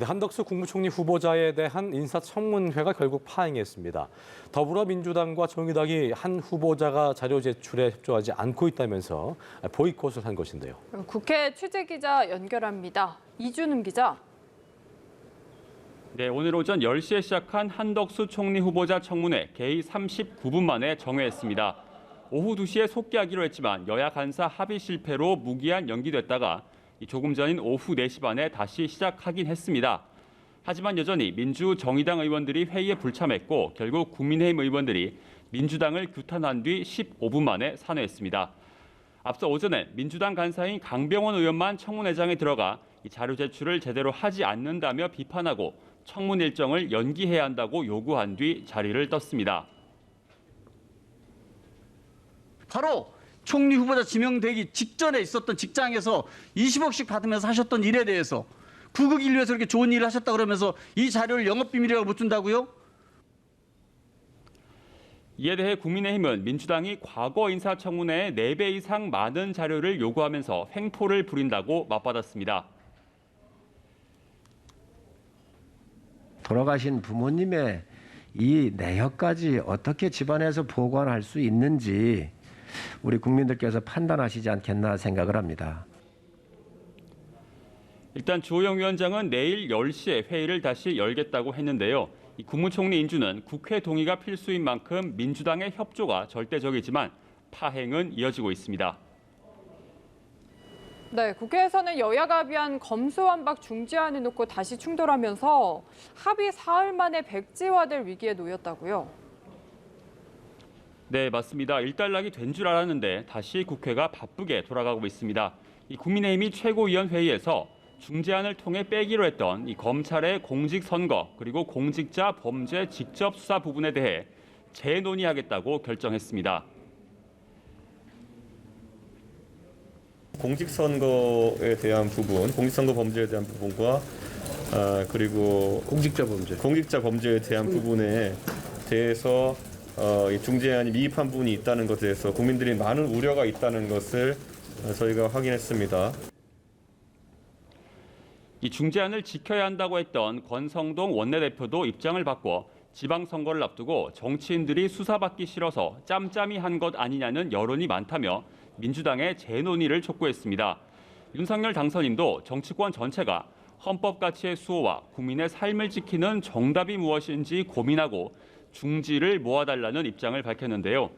한덕수 국무총리 후보자에 대한 인사청문회가 결국 파행했습니다. 더불어민주당과 정의당이 한 후보자가 자료 제출에 협조하지 않고 있다면서 보이콧을 한 것인데요. 국회 취재기자 연결합니다. 이준음 기자. 네, 오늘 오전 10시에 시작한 한덕수 총리 후보자 청문회 개의 39분 만에 정회했습니다. 오후 2시에 속기하기로 했지만 여야 간사 합의 실패로 무기한 연기됐다가 조금 전인 오후 4시 반에 다시 시작하긴 했습니다. 하지만 여전히 민주, 정의당 의원들이 회의에 불참했고 결국 국민의힘 의원들이 민주당을 규탄한 뒤 15분 만에 산회했습니다. 앞서 오전에 민주당 간사인 강병원 의원만 청문회장에 들어가 자료 제출을 제대로 하지 않는다며 비판하고 청문 일정을 연기해야 한다고 요구한 뒤 자리를 떴습니다. 바로 총리 후보자 지명되기 직전에 있었던 직장에서 20억씩 받으면서 하셨던 일에 대해서 국익을 위해서 이렇게 좋은 일을 하셨다 그러면서 이 자료를 영업비밀이라고 못 준다고요? 이에 대해 국민의힘은 민주당이 과거 인사청문회에 4배 이상 많은 자료를 요구하면서 횡포를 부린다고 맞받았습니다. 돌아가신 부모님의 이 내역까지 어떻게 집안에서 보관할 수 있는지 우리 국민들께서 판단하시지 않겠나 생각을 합니다. 일단 주호영 위원장은 내일 10시에 회의를 다시 열겠다고 했는데요. 국무총리 인준은 국회 동의가 필수인 만큼 민주당의 협조가 절대적이지만 파행은 이어지고 있습니다. 네, 국회에서는 여야가 합의한 검수완박 중지안을 놓고 다시 충돌하면서 합의 사흘 만에 백지화될 위기에 놓였다고요. 네, 맞습니다. 일단락이 된 줄 알았는데 다시 국회가 바쁘게 돌아가고 있습니다. 국민의힘이 최고위원회의에서 중재안을 통해 빼기로 했던 검찰의 공직선거 그리고 공직자 범죄 직접 수사 부분에 대해 재논의하겠다고 결정했습니다. 공직선거에 대한 부분, 공직선거 범죄에 대한 부분과 그리고 공직자 범죄에 대한 부분에 대해서 이 중재안이 미흡한 부분이 있다는 것에 대해서 국민들이 많은 우려가 있다는 것을 저희가 확인했습니다. 이 중재안을 지켜야 한다고 했던 권성동 원내대표도 입장을 바꿔 지방선거를 앞두고 정치인들이 수사받기 싫어서 짬짬이 한 것 아니냐는 여론이 많다며 민주당의 재논의를 촉구했습니다. 윤석열 당선인도 정치권 전체가 헌법 가치의 수호와 국민의 삶을 지키는 정답이 무엇인지 고민하고 중지를 모아달라는 입장을 밝혔는데요.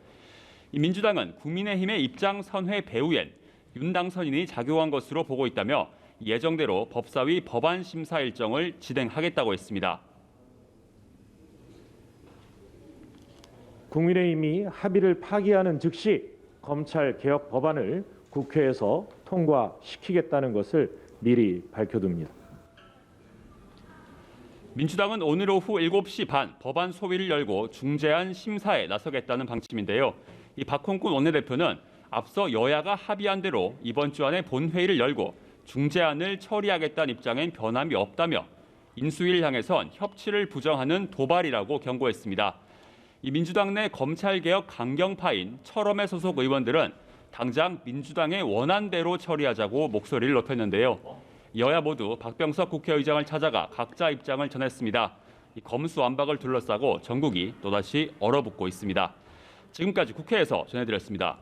민주당은 국민의힘의 입장 선회 배후엔 윤 당선인이 작용한 것으로 보고 있다며 예정대로 법사위 법안 심사 일정을 진행하겠다고 했습니다. 국민의힘이 합의를 파기하는 즉시 검찰 개혁 법안을 국회에서 통과시키겠다는 것을 미리 밝혀둡니다. 민주당은 오늘 오후 7시 반 법안 소위를 열고 중재안 심사에 나서겠다는 방침인데요. 박홍근 원내대표는 앞서 여야가 합의한 대로 이번 주 안에 본회의를 열고 중재안을 처리하겠다는 입장엔 변함이 없다며 인수위를 향해선 협치를 부정하는 도발이라고 경고했습니다. 민주당 내 검찰개혁 강경파인 철험회 소속 의원들은 당장 민주당의 원안대로 처리하자고 목소리를 높였는데요. 여야 모두 박병석 국회의장을 찾아가 각자 입장을 전했습니다. 검수완박을 둘러싸고 전국이 또다시 얼어붙고 있습니다. 지금까지 국회에서 전해드렸습니다.